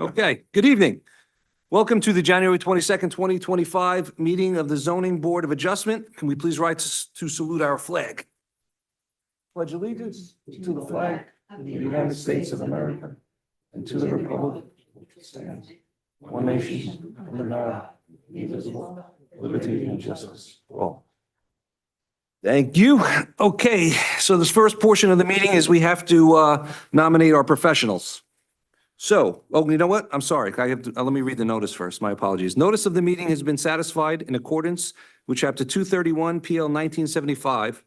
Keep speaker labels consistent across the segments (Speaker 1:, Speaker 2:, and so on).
Speaker 1: Okay, good evening. Welcome to the January 22nd, 2025 meeting of the Zoning Board of Adjustment. Can we please rise to salute our flag? Pledge allegiance to the flag of the United States of America and to the republic which stands one nation under God, indivisible, with liberty and justice for all. Thank you. Okay, so this first portion of the meeting is we have to nominate our professionals. So, oh, you know what? I'm sorry. Let me read the notice first. My apologies. Notice of the meeting has been satisfied in accordance with Chapter 231 PL 1975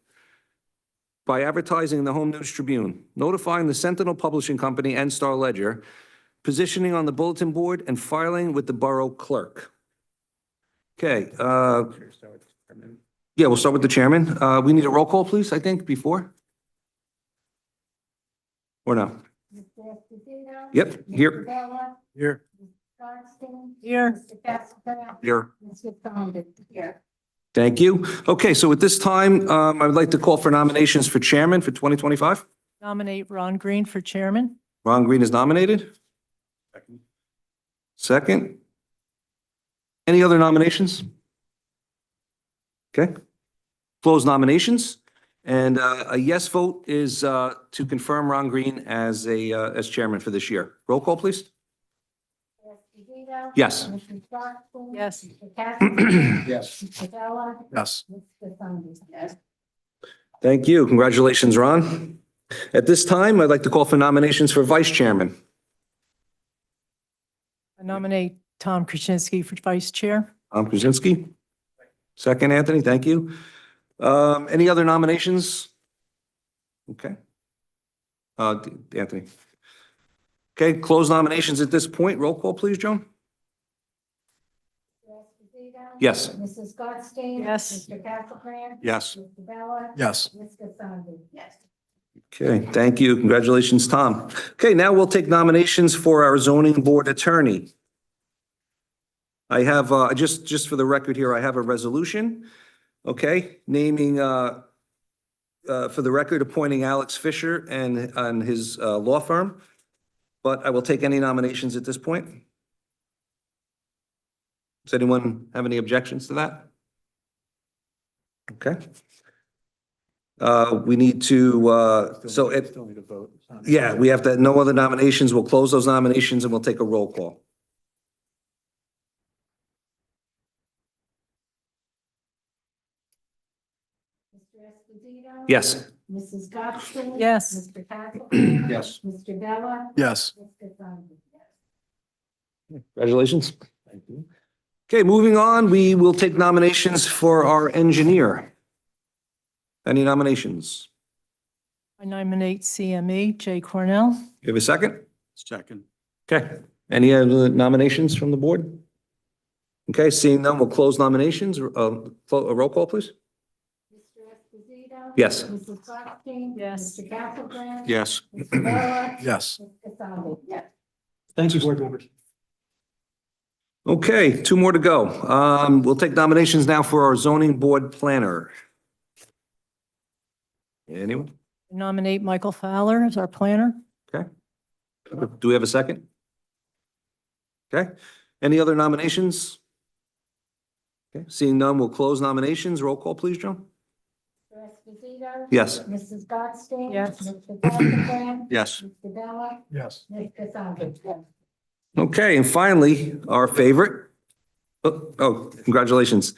Speaker 1: by advertising in the Home News Tribune, notifying the Sentinel Publishing Company and Star Ledger, positioning on the bulletin board, and filing with the borough clerk. Okay. Yeah, we'll start with the chairman. We need a roll call, please, I think, before? Or no?
Speaker 2: Mr. Esposito.
Speaker 1: Yep, here.
Speaker 2: Mr. Bella.
Speaker 3: Here.
Speaker 2: Mr. Gottstein.
Speaker 3: Here.
Speaker 2: Mr. Castleton.
Speaker 1: Here.
Speaker 2: Mr. Condit. Here.
Speaker 1: Thank you. Okay, so at this time, I would like to call for nominations for chairman for 2025.
Speaker 3: Nominate Ron Green for chairman.
Speaker 1: Ron Green is nominated. Second. Any other nominations? Okay. Close nominations. And a yes vote is to confirm Ron Green as chairman for this year. Roll call, please.
Speaker 2: Mr. Esposito.
Speaker 1: Yes.
Speaker 2: Mrs. Gottstein.
Speaker 3: Yes.
Speaker 2: Mr. Castleton.
Speaker 1: Yes.
Speaker 2: Mr. Bella.
Speaker 3: Yes.
Speaker 2: Mr. Condit. Yes.
Speaker 1: Thank you. Congratulations, Ron. At this time, I'd like to call for nominations for vice chairman.
Speaker 3: I nominate Tom Krasinski for vice chair.
Speaker 1: Tom Krasinski. Second, Anthony, thank you. Any other nominations? Okay. Anthony. Okay, close nominations at this point. Roll call, please, Joan.
Speaker 2: Mr. Esposito.
Speaker 1: Yes.
Speaker 2: Mrs. Gottstein.
Speaker 3: Yes.
Speaker 2: Mr. Castleton.
Speaker 1: Yes.
Speaker 2: Mr. Bella.
Speaker 3: Yes.
Speaker 2: Mr. Condit. Yes.
Speaker 1: Okay, thank you. Congratulations, Tom. Okay, now we'll take nominations for our zoning board attorney. I have, just for the record here, I have a resolution, okay, naming, for the record, appointing Alex Fisher and his law firm. But I will take any nominations at this point. Does anyone have any objections to that? Okay. We need to,
Speaker 4: Still need a vote.
Speaker 1: yeah, we have to, no other nominations. We'll close those nominations and we'll take a roll call.
Speaker 2: Mr. Esposito.
Speaker 1: Yes.
Speaker 2: Mrs. Gottstein.
Speaker 3: Yes.
Speaker 2: Mr. Castleton.
Speaker 1: Yes.
Speaker 2: Mr. Bella.
Speaker 3: Yes.
Speaker 2: Mr. Condit. Yes.
Speaker 1: Congratulations. Thank you. Okay, moving on, we will take nominations for our engineer. Any nominations?
Speaker 3: I nominate CME Jay Cornell.
Speaker 1: You have a second?
Speaker 4: Second.
Speaker 1: Okay. Any other nominations from the board? Okay, seeing none, we'll close nominations. A roll call, please.
Speaker 2: Mr. Esposito.
Speaker 1: Yes.
Speaker 2: Mrs. Gottstein.
Speaker 3: Yes.
Speaker 2: Mr. Castleton.
Speaker 4: Yes.
Speaker 2: Mr. Bella.
Speaker 3: Yes.
Speaker 2: Mr. Condit. Yes.
Speaker 4: Thank you, board members.
Speaker 1: Okay, two more to go. We'll take nominations now for our zoning board planner. Anyone?
Speaker 3: I nominate Michael Fowler as our planner.
Speaker 1: Okay. Do we have a second? Okay. Any other nominations? Okay, seeing none, we'll close nominations. Roll call, please, Joan.
Speaker 2: Mr. Esposito.
Speaker 1: Yes.
Speaker 2: Mrs. Gottstein.
Speaker 3: Yes.
Speaker 2: Mr. Castleton.
Speaker 4: Yes.
Speaker 2: Mr. Bella.
Speaker 3: Yes.
Speaker 2: Mr. Condit. Yes.
Speaker 1: Okay, and finally, our favorite. Oh, congratulations.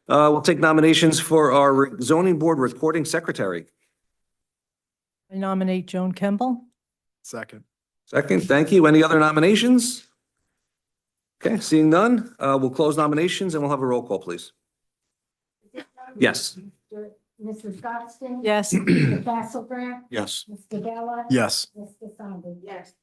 Speaker 1: We'll take nominations for our zoning board recording secretary.
Speaker 3: I nominate Joan Kemble.
Speaker 4: Second.
Speaker 1: Second, thank you. Any other nominations? Okay, seeing none, we'll close nominations and we'll have a roll call, please. Yes.
Speaker 2: Mrs. Gottstein.
Speaker 3: Yes.
Speaker 2: Mr. Castleton.
Speaker 4: Yes.
Speaker 2: Mr. Bella.
Speaker 4: Yes.
Speaker 2: Mr. Condit. Yes.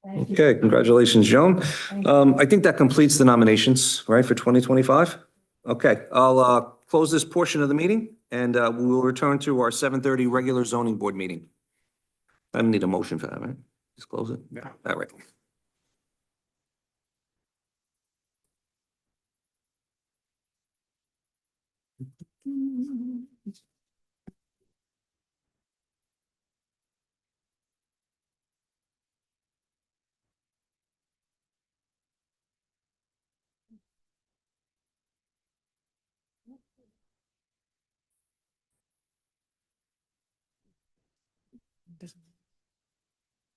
Speaker 2: Thank you.
Speaker 1: Okay, congratulations, Joan.
Speaker 2: Thank you.
Speaker 1: I think that completes the nominations, right, for 2025? Okay, I'll close this portion of the meeting and we will return to our 7:30 regular zoning board meeting. I don't need a motion for that, right? Just close it?
Speaker 4: Yeah.
Speaker 1: All right.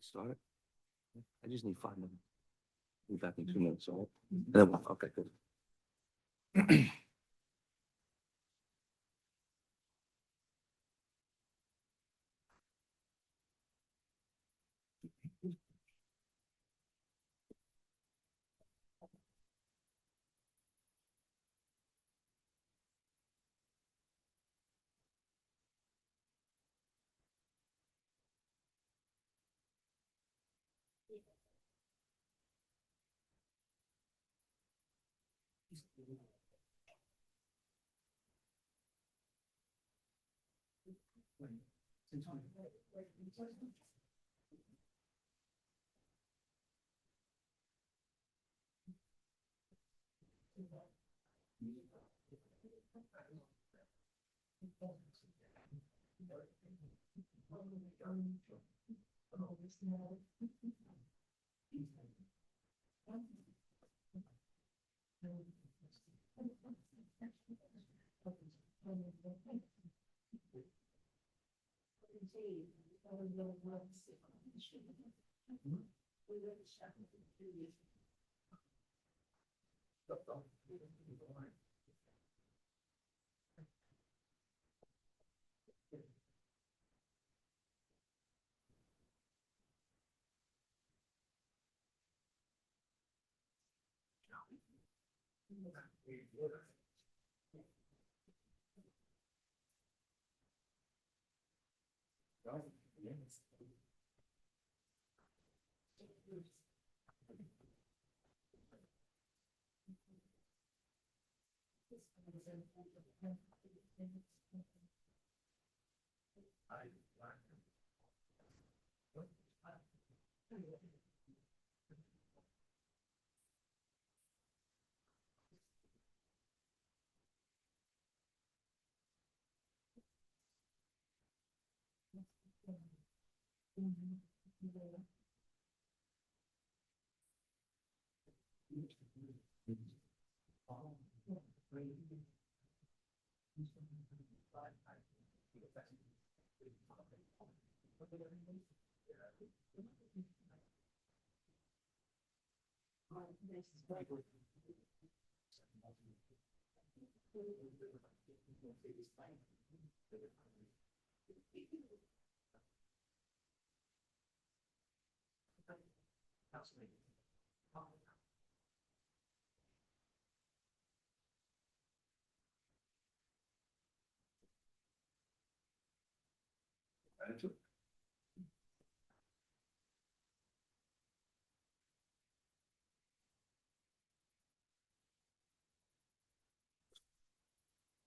Speaker 1: Start it. I just need 5 minutes. Be back in 2 minutes, all right? And then okay, good.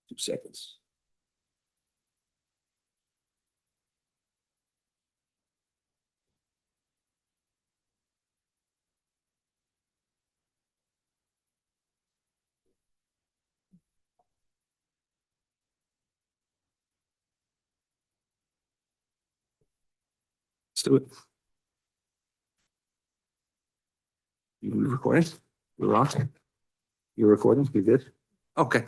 Speaker 1: Two seconds. Let's do it. You recording? You're on? You're recording? You good? Okay.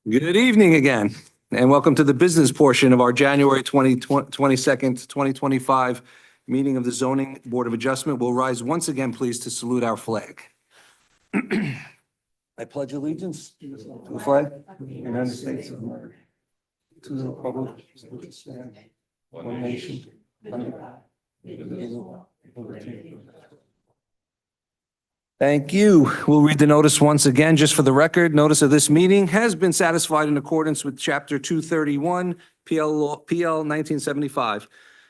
Speaker 1: Good evening again, and welcome to the business portion of our January 22nd, 2025 meeting of the Zoning Board of Adjustment. We'll rise once again, please, to salute our flag. I pledge allegiance to the flag of the United States of America, to the republic which stands one nation, under God, indivisible, with liberty and justice. Thank you. We'll read the notice once again, just for the record. Notice of this meeting has been satisfied in accordance with Chapter 231 PL 1975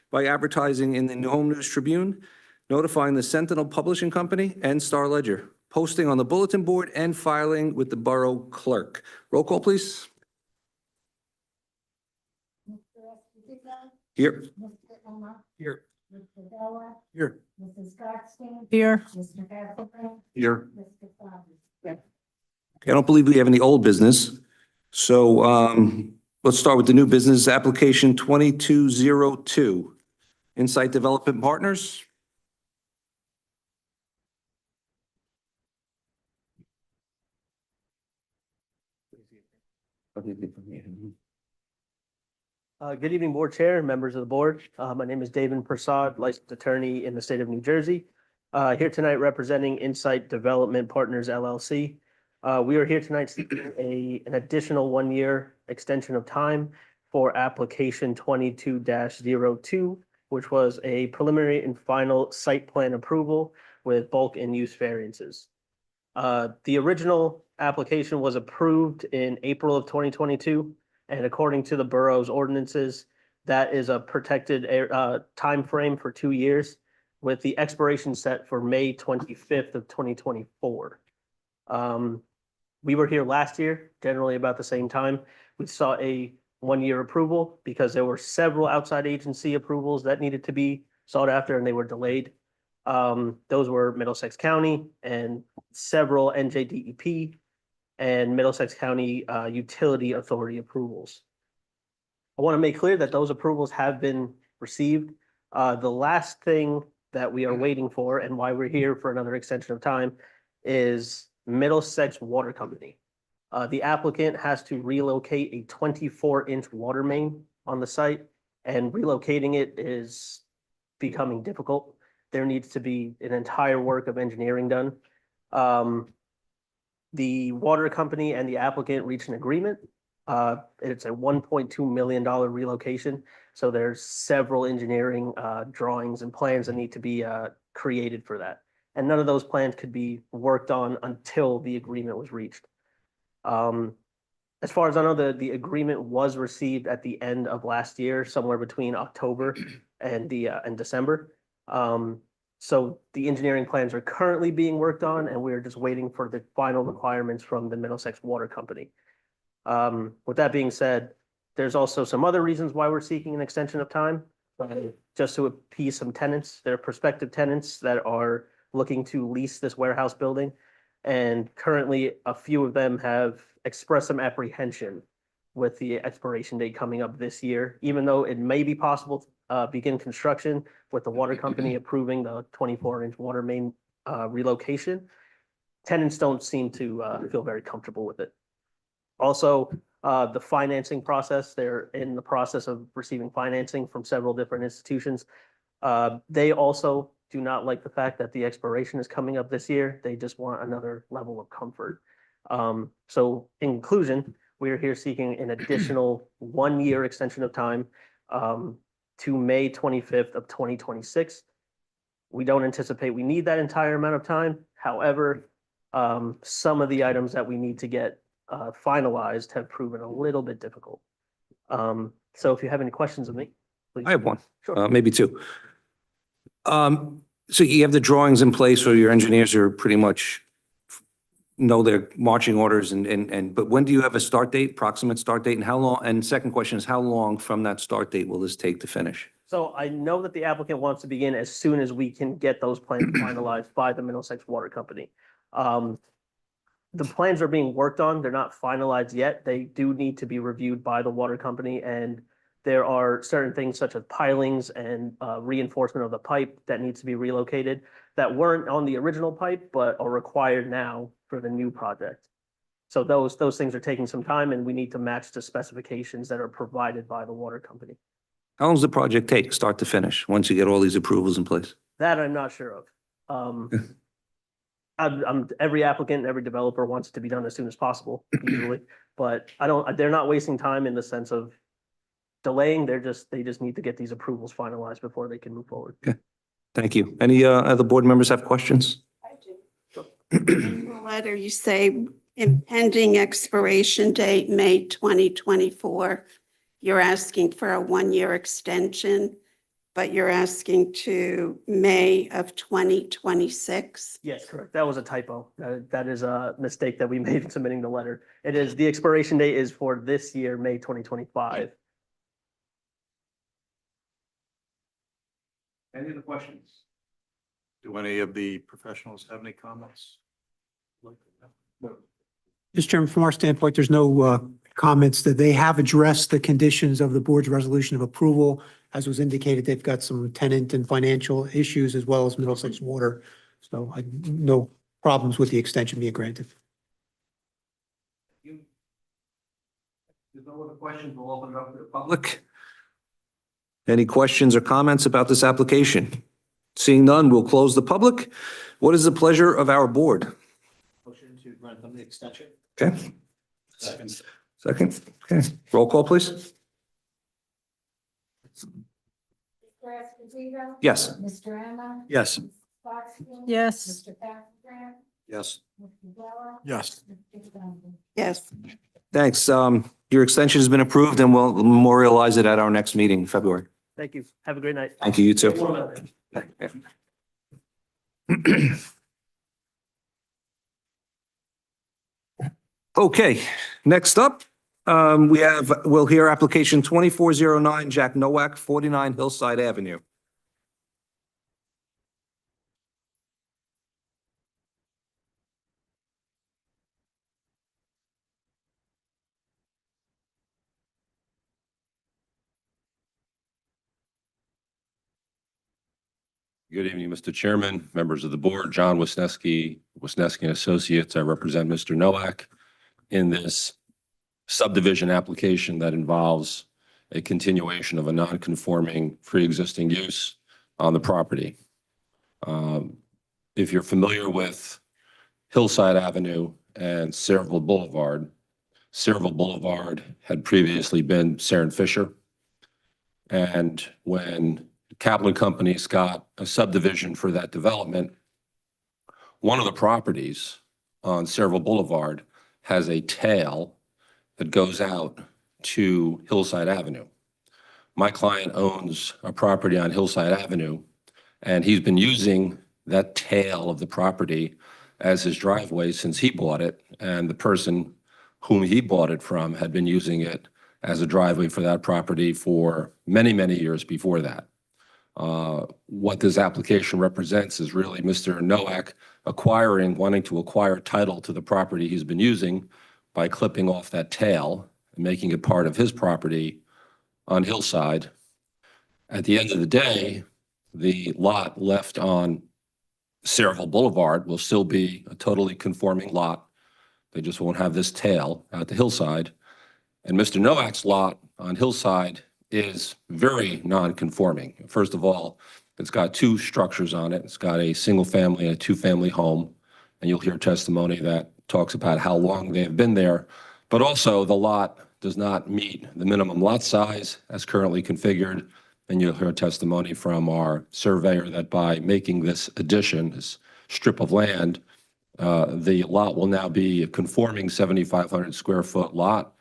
Speaker 1: by advertising in the Home News Tribune, notifying the Sentinel Publishing Company and Star Ledger, posting on the bulletin board, and filing with the Borough Clerk. Roll call, please.
Speaker 2: Mr. Esposito.
Speaker 1: Here.
Speaker 2: Mr. Emma.
Speaker 1: Here.
Speaker 2: Mr. Bella.
Speaker 1: Here.
Speaker 2: Mrs. Gottstein.
Speaker 3: Here.
Speaker 2: Mr. Castlebrand.
Speaker 1: Here.
Speaker 2: Mr. Flavia.
Speaker 1: I don't believe we have any old business. So let's start with the new business application 2202. Insight Development Partners.
Speaker 5: Good evening, Board Chair and members of the board. My name is David Prasad, licensed attorney in the state of New Jersey. Here tonight representing Insight Development Partners LLC. We are here tonight seeking an additional 1-year extension of time for application 22-02, which was a preliminary and final site plan approval with bulk and use variances. The original application was approved in April of 2022. And according to the borough's ordinances, that is a protected time frame for 2 years with the expiration set for May 25th of 2024. We were here last year, generally about the same time. We saw a 1-year approval because there were several outside agency approvals that needed to be sought after and they were delayed. Those were Middlesex County and several NJDEP and Middlesex County Utility Authority approvals. I want to make clear that those approvals have been received. The last thing that we are waiting for and why we're here for another extension of time is Middlesex Water Company. The applicant has to relocate a 24-inch water main on the site, and relocating it is becoming difficult. There needs to be an entire work of engineering done. The water company and the applicant reached an agreement. It's a $1.2 million relocation. So there's several engineering drawings and plans that need to be created for that. And none of those plans could be worked on until the agreement was reached. As far as I know, the agreement was received at the end of last year, somewhere between October and December. So the engineering plans are currently being worked on, and we're just waiting for the final requirements from the Middlesex Water Company. With that being said, there's also some other reasons why we're seeking an extension of time, just to appease some tenants. There are prospective tenants that are looking to lease this warehouse building, and currently a few of them have expressed some apprehension with the expiration date coming up this year, even though it may be possible to begin construction with the water company approving the 24-inch water main relocation. Tenants don't seem to feel very comfortable with it. Also, the financing process, they're in the process of receiving financing from several different institutions. They also do not like the fact that the expiration is coming up this year. They just want another level of comfort. So in conclusion, we are here seeking an additional 1-year extension of time to May 25th of 2026. We don't anticipate we need that entire amount of time. However, some of the items that we need to get finalized have proven a little bit difficult. So if you have any questions of me, please.
Speaker 1: I have one,
Speaker 5: Sure.
Speaker 1: maybe two. So you have the drawings in place, or your engineers are pretty much know their marching orders but when do you have a start date, approximate start date, and how long? And second question is, how long from that start date will this take to finish?
Speaker 5: So I know that the applicant wants to begin as soon as we can get those plans finalized by the Middlesex Water Company. The plans are being worked on. They're not finalized yet. They do need to be reviewed by the water company, and there are certain things such as pilings and reinforcement of the pipe that needs to be relocated that weren't on the original pipe, but are required now for the new project. So those things are taking some time, and we need to match the specifications that are provided by the water company.
Speaker 1: How long does the project take, start to finish, once you get all these approvals in place?
Speaker 5: That I'm not sure of. Every applicant and every developer wants it to be done as soon as possible, usually, but they're not wasting time in the sense of delaying. They just need to get these approvals finalized before they can move forward.
Speaker 1: Thank you. Any other board members have questions?
Speaker 6: I do. In the letter, you say impending expiration date, May 2024. You're asking for a 1-year extension, but you're asking to May of 2026.
Speaker 5: Yes, correct. That was a typo. That is a mistake that we made in submitting the letter. It is, the expiration date is for this year, May 2025.
Speaker 1: Any other questions?
Speaker 4: Do any of the professionals have any comments?
Speaker 7: Mr. Chairman, from our standpoint, there's no comments that they have addressed the conditions of the board's resolution of approval. As was indicated, they've got some tenant and financial issues as well as Middlesex Water. So no problems with the extension being granted.
Speaker 1: There's no other questions. We'll open it up to the public. Any questions or comments about this application? Seeing none, we'll close the public. What is the pleasure of our board?
Speaker 5: Motion to grant them the extension.
Speaker 1: Okay,
Speaker 4: Second.
Speaker 1: second. Okay, roll call, please.
Speaker 2: Mr. Esposito.
Speaker 1: Yes.
Speaker 2: Mr. Emma.
Speaker 4: Yes.
Speaker 2: Ms. Scottsdale.
Speaker 3: Yes.
Speaker 2: Mr. Cattrick.
Speaker 4: Yes.
Speaker 2: Mr. Della.
Speaker 4: Yes.
Speaker 2: Mr. Duffy.
Speaker 6: Yes,
Speaker 1: Thanks. Your extension has been approved and we'll memorialize it at our next meeting in February.
Speaker 5: Thank you. Have a great night.
Speaker 1: Thank you, you too. Okay, next up, we'll hear application 2409 Jack Nowak, 49 Hillside Avenue.
Speaker 8: Good evening, Mr. Chairman, members of the board, John Wisniewski and Associates. I represent Mr. Nowak in this subdivision application that involves a continuation of a non-conforming pre-existing use on the property. If you're familiar with Hillside Avenue and Sayreville Boulevard had previously been Saren Fisher. And when Kaplan Companies got a subdivision for that development, one of the properties on Sayreville Boulevard has a tail that goes out to Hillside Avenue. My client owns a property on Hillside Avenue, and he's been using that tail of the property as his driveway since he bought it, and the person whom he bought it from had been using it as a driveway for that property for many, many years before that. What this application represents is really Mr. Nowak wanting to acquire title to the property he's been using by clipping off that tail and making it part of his property on Hillside. At the end of the day, the lot left on Sayreville Boulevard will still be a totally conforming lot. They just won't have this tail out to Hillside. And Mr. Nowak's lot on Hillside is very non-conforming. First of all, it's got two structures on it. It's got a single family and a two-family home. And you'll hear testimony that talks about how long they have been there. But also the lot does not meet the minimum lot size as currently configured. And you'll hear testimony from our surveyor that by making this addition, this strip of land, the lot will now be a conforming 7,500 square foot lot.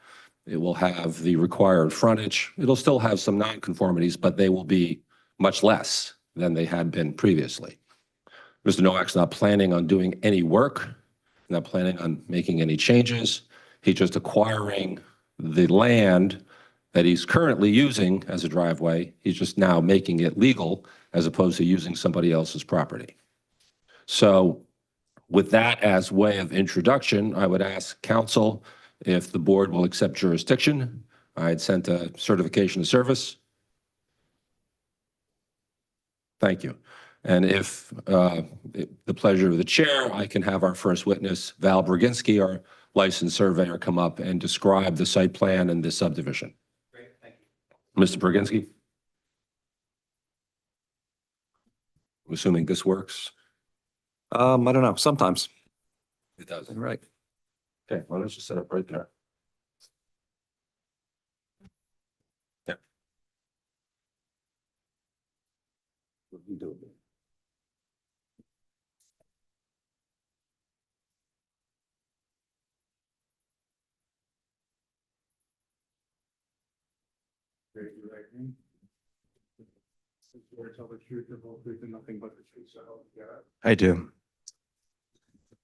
Speaker 8: It will have the required frontage. It'll still have some nonconformities, but they will be much less than they had been previously. Mr. Nowak's not planning on doing any work, not planning on making any changes. He's just acquiring the land that he's currently using as a driveway. He's just now making it legal as opposed to using somebody else's property. So with that as way of introduction, I would ask council if the board will accept jurisdiction. I had sent a certification of service. Thank you. And if the pleasure of the chair, I can have our first witness, Val Brzezinski, our licensed surveyor, come up and describe the site plan and the subdivision.
Speaker 5: Great, thank you.
Speaker 8: Mr. Brzezinski? I'm assuming this works?
Speaker 1: I don't know, sometimes.
Speaker 8: It does.
Speaker 1: Right.
Speaker 8: Okay, well, let's just set up right there. Yeah. What do you do?
Speaker 4: Raise your right hand. Swear to tell the truth, the whole truth, and nothing but the truth, so help you God.
Speaker 9: I do.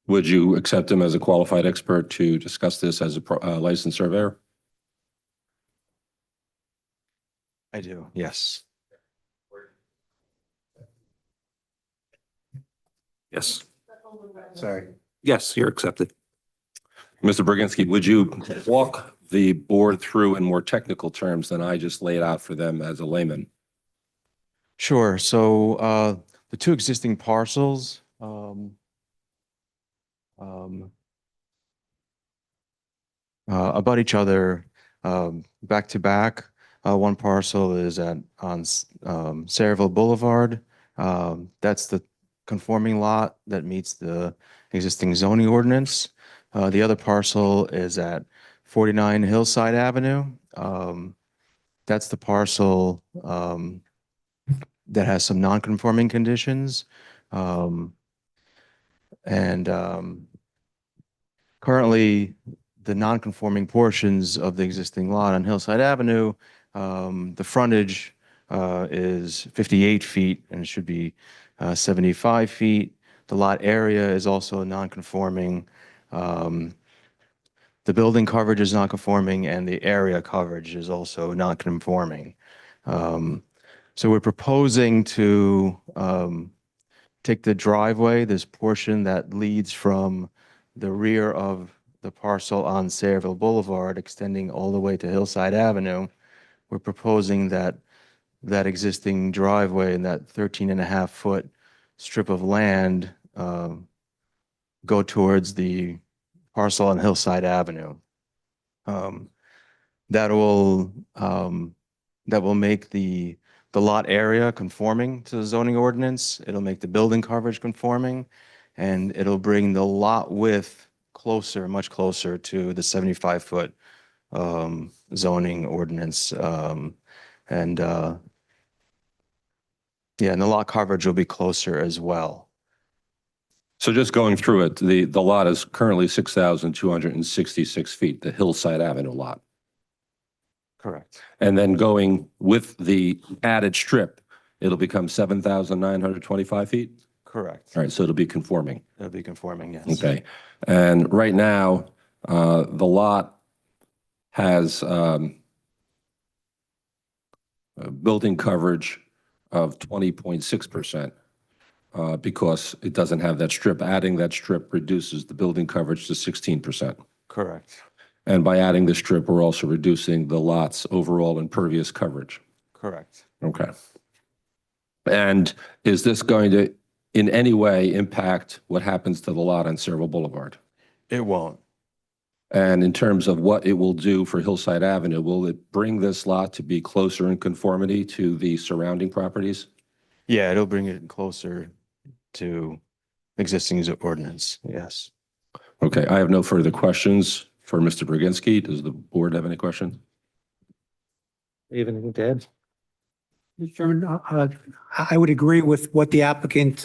Speaker 8: Would you accept him as a qualified expert to discuss this as a licensed surveyor?
Speaker 9: I do. Yes.
Speaker 1: Yes.
Speaker 9: Sorry.
Speaker 1: Yes, you're accepted.
Speaker 8: Mr. Brzezinski, would you walk the board through in more technical terms than I just laid out for them as a layman?
Speaker 9: Sure. So the two existing parcels about each other back to back. One parcel is on Sayreville Boulevard. That's the conforming lot that meets the existing zoning ordinance. The other parcel is at 49 Hillside Avenue. That's the parcel that has some non-conforming conditions. Currently, the non-conforming portions of the existing lot on Hillside Avenue, the frontage is 58 feet and it should be 75 feet. The lot area is also non-conforming. The building coverage is non-conforming and the area coverage is also non-conforming. So we're proposing to take the driveway, this portion that leads from the rear of the parcel on Sayreville Boulevard, extending all the way to Hillside Avenue. We're proposing that that existing driveway and that 13.5-foot strip of land go towards the parcel on Hillside Avenue. That will make the lot area conforming to the zoning ordinance. It'll make the building coverage conforming, and it'll bring the lot width closer, much closer to the 75-foot zoning ordinance. And the lot coverage will be closer as well.
Speaker 8: So just going through it, the lot is currently 6,266 feet, the Hillside Avenue lot.
Speaker 9: Correct.
Speaker 8: And then going with the added strip, it'll become 7,925 feet?
Speaker 9: Correct.
Speaker 8: All right, so it'll be conforming.
Speaker 9: It'll be conforming, yes.
Speaker 8: Okay. And right now, the lot has a building coverage of 20.6%. Because it doesn't have that strip. Adding that strip reduces the building coverage to 16%.
Speaker 9: Correct.
Speaker 8: And by adding the strip, we're also reducing the lot's overall impervious coverage.
Speaker 9: Correct.
Speaker 8: Okay. And is this going to in any way impact what happens to the lot on Sayreville Boulevard?
Speaker 9: It won't.
Speaker 8: And in terms of what it will do for Hillside Avenue, will it bring this lot to be closer in conformity to the surrounding properties?
Speaker 9: Yeah, it'll bring it closer to existing ordinance, yes.
Speaker 8: Okay, I have no further questions for Mr. Brzezinski. Does the board have any questions?
Speaker 1: Anything to add?
Speaker 7: Mr. Chairman, I would agree with what the applicant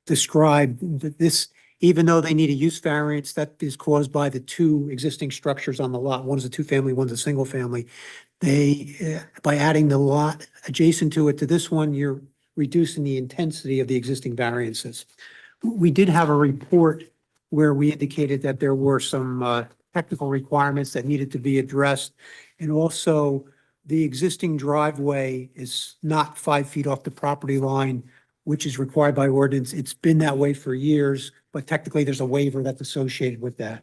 Speaker 7: described, that this, even though they need a use variance, that is caused by the two existing structures on the lot. One is a two-family, one's a single-family. They, by adding the lot adjacent to it to this one, you're reducing the intensity of the existing variances. We did have a report where we indicated that there were some technical requirements that needed to be addressed. And also, the existing driveway is not 5 feet off the property line, which is required by ordinance. It's been that way for years, but technically there's a waiver that's associated with that.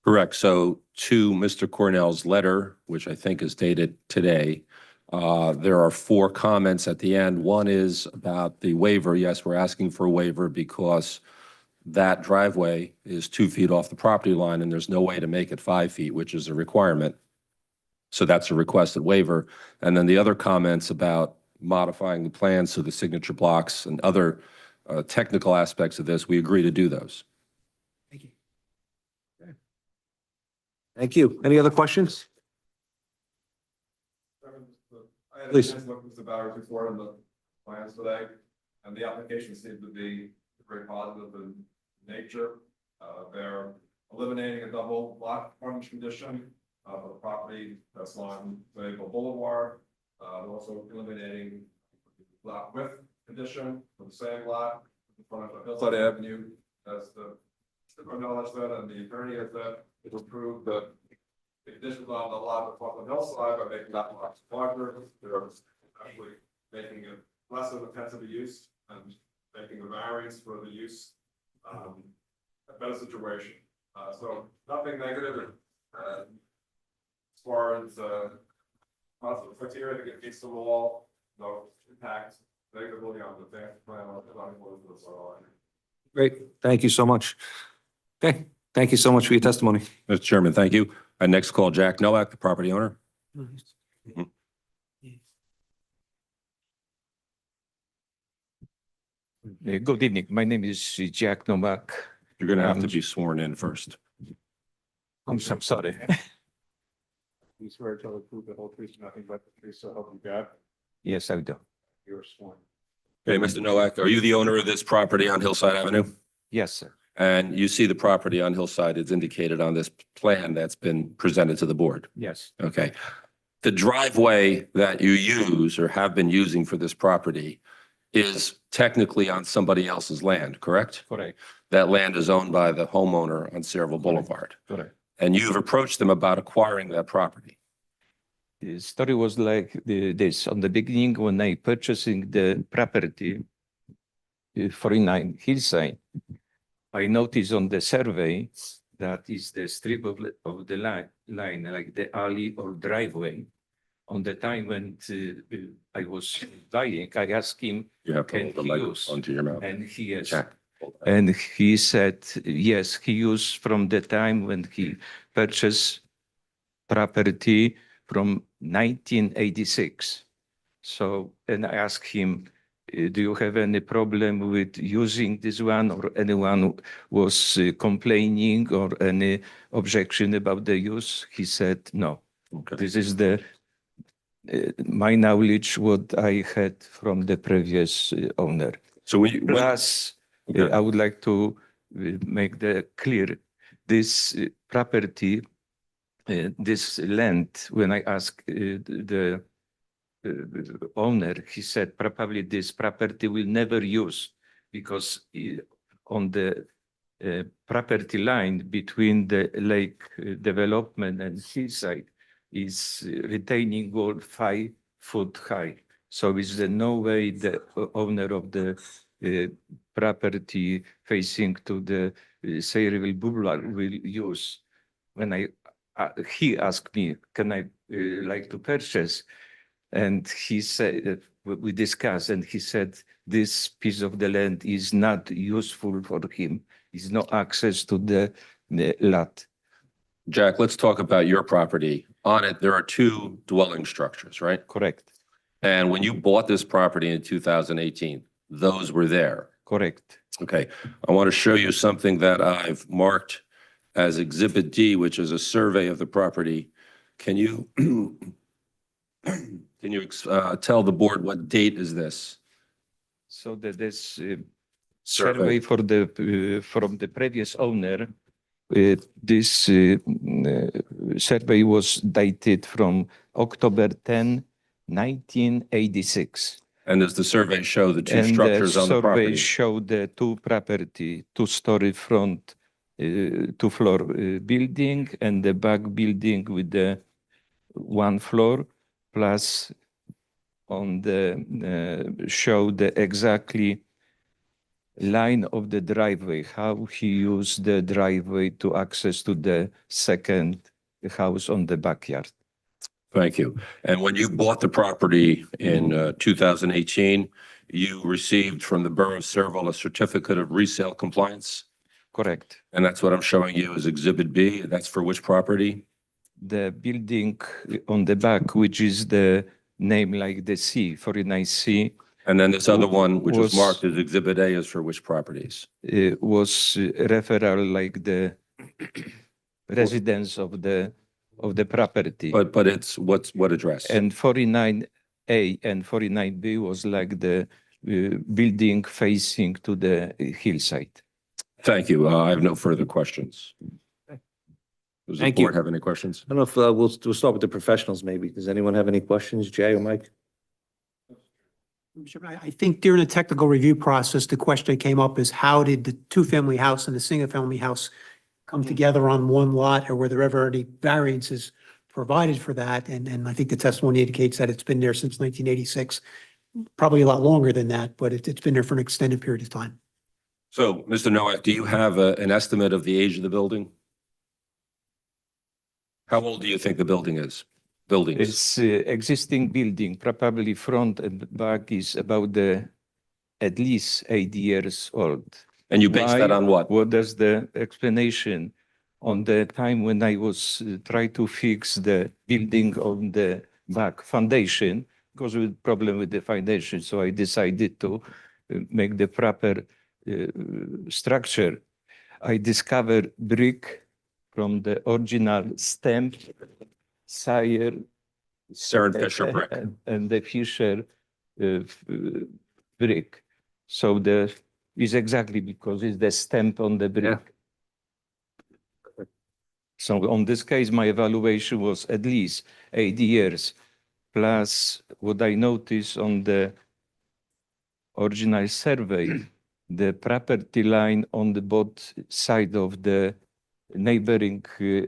Speaker 8: Correct. So to Mr. Cornell's letter, which I think is dated today, there are 4 comments at the end. One is about the waiver. Yes, we're asking for a waiver because that driveway is 2 feet off the property line and there's no way to make it 5 feet, which is a requirement. So that's a requested waiver. And then the other comments about modifying the plans so the signature blocks and other technical aspects of this, we agree to do those.
Speaker 7: Thank you.
Speaker 1: Thank you. Any other questions?
Speaker 10: I had a
Speaker 1: Please.
Speaker 10: chance to look at the Bowers report and the plans today, and the application seemed to be very positive in nature. They're eliminating a double lot frontage condition for the property that's on Sayreville Boulevard. They're also eliminating lot width condition for the same lot in front of Hillside Avenue. As the Cornell said and the attorney has said, it will prove that the conditions on the lot in front of Hillside by making that lot larger. They're actually making it less of a intensity use and making a variance for the use a better situation. So nothing negative as far as positive criteria. I think it meets the law, no impact negatively on the plan or the zoning board of the soil.
Speaker 1: Great. Thank you so much. Okay. Thank you so much for your testimony.
Speaker 8: Mr. Chairman, thank you. I next call Jack Nowak, the property owner.
Speaker 11: Good evening. My name is Jack Novak.
Speaker 8: You're going to have to be sworn in first.
Speaker 11: I'm so sorry.
Speaker 4: You swear to tell the truth, the whole truth, nothing but the truth, so help you God.
Speaker 11: Yes, I do.
Speaker 4: You're sworn.
Speaker 8: Okay, Mr. Nowak, are you the owner of this property on Hillside Avenue?
Speaker 11: Yes, sir.
Speaker 8: And you see the property on Hillside is indicated on this plan that's been presented to the board?
Speaker 11: Yes,
Speaker 8: Okay. The driveway that you use or have been using for this property is technically on somebody else's land, correct?
Speaker 11: correct,
Speaker 8: That land is owned by the homeowner on Saraville Boulevard.
Speaker 11: correct.
Speaker 8: And you've approached them about acquiring that property.
Speaker 11: The story was like this. On the beginning, when I purchasing the property, 49 Hillside, I noticed on the survey that is the strip of the line, like the alley or driveway. On the time when I was buying, I asked him,
Speaker 8: You have to
Speaker 11: Can
Speaker 8: hold the
Speaker 11: he
Speaker 8: microphone to your mouth.
Speaker 11: and he yes.
Speaker 8: Jack.
Speaker 11: And he said, yes, he used from the time when he purchased property from 1986. So, and I asked him, do you have any problem with using this one, or anyone was complaining or any objection about the use? He said, no.
Speaker 8: Okay.
Speaker 11: This is the my knowledge, what I had from the previous owner.
Speaker 8: So
Speaker 11: Plus,
Speaker 8: Okay.
Speaker 11: I would like to make the clear, this property, this land, when I asked the owner, he said probably this property will never use because on the property line between the lake development and hillside is retaining wall 5 foot high. So is there no way the owner of the property facing to the Saraville Boulevard will use? When he asked me, can I like to purchase? And he said, we discussed, and he said, this piece of the land is not useful for him. There's no access to the lot.
Speaker 8: Jack, let's talk about your property. On it, there are 2 dwelling structures, right?
Speaker 11: Correct,
Speaker 8: And when you bought this property in 2018, those were there.
Speaker 11: correct.
Speaker 8: Okay, I want to show you something that I've marked as Exhibit D, which is a survey of the property. Can you tell the board what date is this?
Speaker 11: So that this survey for the from the previous owner, this survey was dated from October 10, 1986.
Speaker 8: And does the survey show the 2
Speaker 11: And
Speaker 8: structures on the
Speaker 11: survey
Speaker 8: property?
Speaker 11: showed the 2 property, 2-story front, 2-floor building, and the back building with the 1 floor, plus on the show the exactly line of the driveway, how he used the driveway to access to the second house on the backyard.
Speaker 8: Thank you. And when you bought the property in 2018, you received from the Borough of Saraville a certificate of resale compliance?
Speaker 11: Correct.
Speaker 8: And that's what I'm showing you as Exhibit B. That's for which property?
Speaker 11: The building on the back, which is the name like the C, 49C,
Speaker 8: And then this other one, which was
Speaker 11: Was-
Speaker 8: marked as Exhibit A, is for which properties?
Speaker 11: was referral like the residence of the property.
Speaker 8: But it's what address?
Speaker 11: And 49A and 49B was like the building facing to the hillside.
Speaker 8: Thank you. I have no further questions. Does the
Speaker 1: Thank you.
Speaker 8: board have any questions?
Speaker 1: I don't know if we'll start with the professionals maybe. Does anyone have any questions, Jay or Mike?
Speaker 7: I think during the technical review process, the question that came up is how did the 2-family house and the single-family house come together on one lot, or were there ever any variances provided for that? And I think the testimony indicates that it's been there since 1986, probably a lot longer than that, but it's been there for an extended period of time.
Speaker 8: So, Mr. Nowak, do you have an estimate of the age of the building? How old do you think the building is? Buildings?
Speaker 11: It's existing building, probably front and back is about at least 8 years old.
Speaker 8: And you base that
Speaker 11: Why?
Speaker 8: on what?
Speaker 11: What is the explanation? On the time when I was trying to fix the building on the back foundation, because with problem with the foundation, so I decided to make the proper structure, I discovered brick from the original stamp, Sire.
Speaker 8: Saren Fisher brick.
Speaker 11: And the Fisher brick. So is exactly because it's the stamp on the brick. So on this case, my evaluation was at least 8 years, plus what I noticed on the original survey, the property line on the both side of the neighboring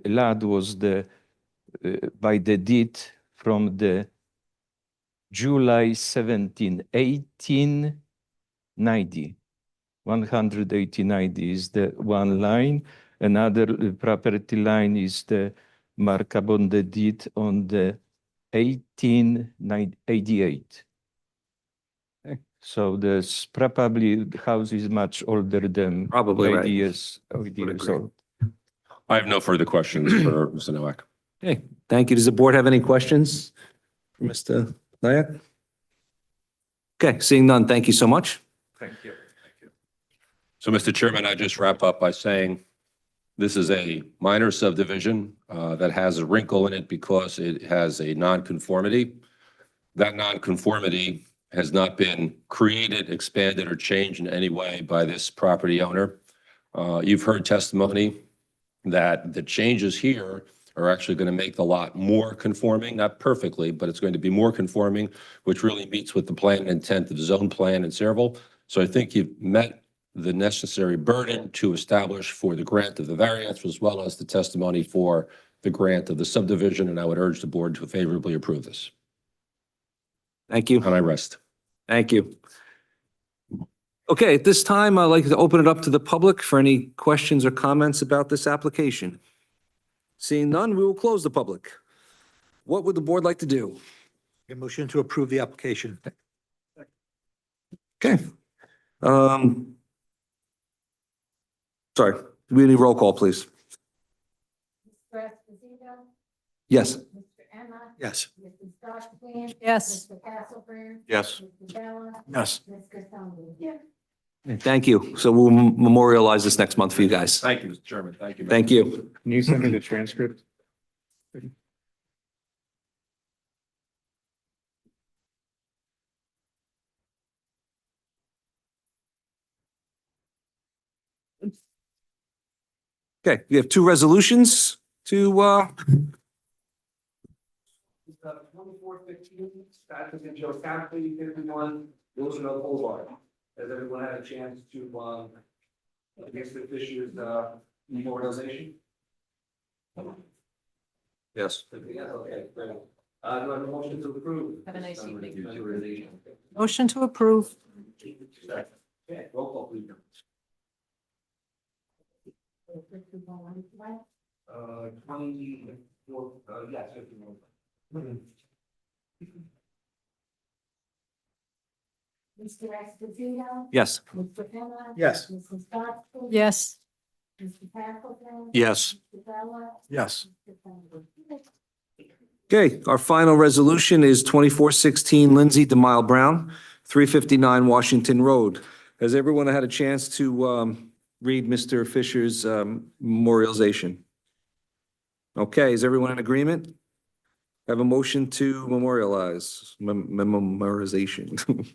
Speaker 11: lot was by the deed from the July 17, 1890. 180 is the one line. Another property line is the markup on the deed on the 1888. So this probably the house is much older than
Speaker 1: Probably right.
Speaker 11: 80 years
Speaker 1: agree.
Speaker 11: old.
Speaker 8: I have no further questions for Mr. Nowak.
Speaker 1: Okay, thank you. Does the board have any questions for Mr. Nayak? Okay, seeing none, thank you so much.
Speaker 11: Thank you.
Speaker 8: So, Mr. Chairman, I just wrap up by saying this is a minor subdivision that has a wrinkle in it because it has a nonconformity. That nonconformity has not been created, expanded, or changed in any way by this property owner. You've heard testimony that the changes here are actually going to make the lot more conforming, not perfectly, but it's going to be more conforming, which really meets with the plan and intent of the zone plan in Saraville. So I think you've met the necessary burden to establish for the grant of the variance, as well as the testimony for the grant of the subdivision, and I would urge the board to favorably approve this.
Speaker 1: Thank you.
Speaker 8: And I rest.
Speaker 1: Thank you. Okay, at this time, I'd like to open it up to the public for any questions or comments about this application. Seeing none, we will close the public. What would the board like to do?
Speaker 7: A motion to approve the application.
Speaker 1: Okay. Sorry, we need roll call, please.
Speaker 2: Mr. Esposito,
Speaker 1: Yes.
Speaker 2: Mr. Emma,
Speaker 7: Yes.
Speaker 2: Mrs. Stockton.
Speaker 3: Yes.
Speaker 2: Mr. Castleberg.
Speaker 4: Yes.
Speaker 2: Mr. Bella.
Speaker 7: Yes.
Speaker 2: Ms. Cassandra. Yes.
Speaker 1: Thank you. So we'll memorialize this next month for you guys.
Speaker 10: Thank you, Mr. Chairman. Thank you.
Speaker 1: Thank you.
Speaker 4: Can you send me the transcript?
Speaker 1: Okay, we have two resolutions to, 2415, Patrick and Joe Copley, 51, Roosevelt Boulevard. Has everyone had a chance to, against the Fisher's, memorialization? Yes. Okay, great. Do I have a motion to approve?
Speaker 3: Have a nice evening.
Speaker 1: Memorialization.
Speaker 3: Motion to approve.
Speaker 1: Okay, roll call, please.
Speaker 2: Mr. Bella.
Speaker 1: 24, yes, 51.
Speaker 2: Mr. Esposito.
Speaker 1: Yes.
Speaker 2: Mr. Emma.
Speaker 7: Yes.
Speaker 2: Mrs. Stockton.
Speaker 3: Yes.
Speaker 2: Mr. Castleberg.
Speaker 1: Yes.
Speaker 2: Mr. Bella.
Speaker 7: Yes.
Speaker 2: Ms. Cassandra.
Speaker 1: Okay, our final resolution is 2416 Lindsay DeMille Brown, 359 Washington Road. Has everyone had a chance to read Mr. Fisher's memorialization? Okay, is everyone in agreement? Have a motion to memorialize, memorization.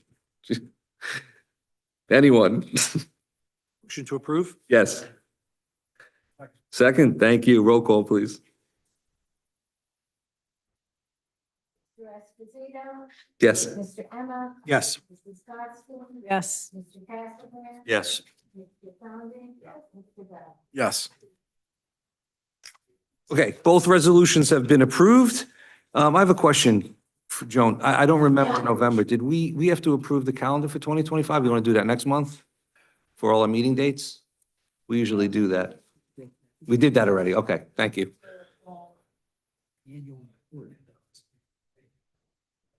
Speaker 1: Anyone?
Speaker 7: Motion to approve?
Speaker 1: Yes. Second, thank you. Roll call, please.
Speaker 2: Mr. Esposito.
Speaker 1: Yes.
Speaker 2: Mr. Emma.
Speaker 7: Yes.
Speaker 2: Mrs. Stockton.
Speaker 3: Yes.
Speaker 2: Mr. Castleberg.
Speaker 7: Yes.
Speaker 2: Ms. Cassandra. Mr. Bella.
Speaker 7: Yes.
Speaker 1: Okay, both resolutions have been approved. I have a question for Joan. I don't remember November. Did we have to approve the calendar for 2025? You want to do that next month for all our meeting dates? We usually do that. We did that already. Okay, thank you.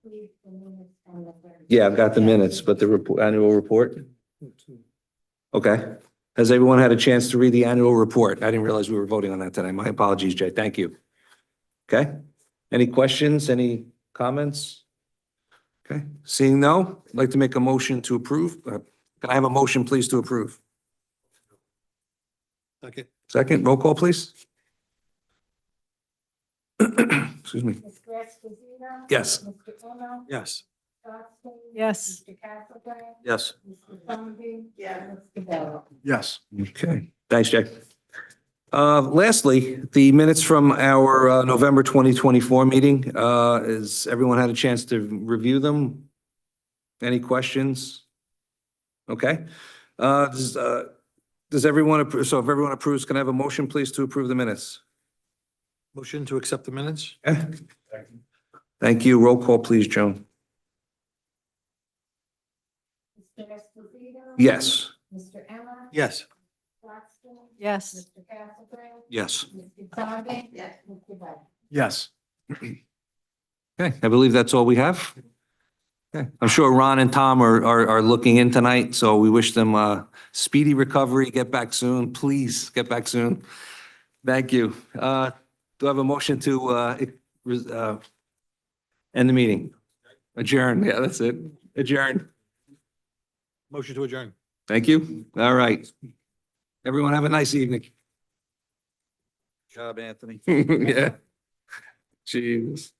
Speaker 2: Please, the minutes and the third.
Speaker 1: Yeah, I've got the minutes, but the annual report? Okay. Has everyone had a chance to read the annual report? I didn't realize we were voting on that today. My apologies, Jay. Thank you. Okay. Any questions? Any comments? Okay. Seeing no, I'd like to make a motion to approve. Can I have a motion, please, to approve?
Speaker 7: Second.
Speaker 1: Second, roll call, please. Excuse me.
Speaker 2: Mr. Esposito.
Speaker 1: Yes.
Speaker 2: Mr. Ono.
Speaker 7: Yes.
Speaker 2: Scott
Speaker 3: Yes.
Speaker 2: Mr. Castlebrand.
Speaker 1: Yes.
Speaker 2: Mr. Zandi. Mr. Bell.
Speaker 4: Yes.
Speaker 1: Okay, thanks, Jay. Lastly, the minutes from our November 2024 meeting, has everyone had a chance to review them? Any questions? Okay. Does everyone, so if everyone approves, can I have a motion, please, to approve the minutes?
Speaker 7: Motion to accept the minutes?
Speaker 1: Okay. Thank you. Roll call, please, Joan.
Speaker 2: Mr. Esposito.
Speaker 1: Yes.
Speaker 2: Mr. Emma.
Speaker 7: Yes.
Speaker 2: Scott
Speaker 3: Yes.
Speaker 2: Mr. Castlebrand.
Speaker 1: Yes.
Speaker 2: Mr. Zandi. Mr. Bell.
Speaker 4: Yes.
Speaker 1: Okay, I believe that's all we have. Okay, I'm sure Ron and Tom are looking in tonight, so we wish them a speedy recovery. Get back soon, please, get back soon. Thank you. Do I have a motion to end the meeting? Adjourn, yeah, that's it. Adjourn.
Speaker 7: Motion to adjourn.
Speaker 1: Thank you. All right. Everyone have a nice evening.
Speaker 4: Job, Anthony.
Speaker 1: Yeah. Jeez.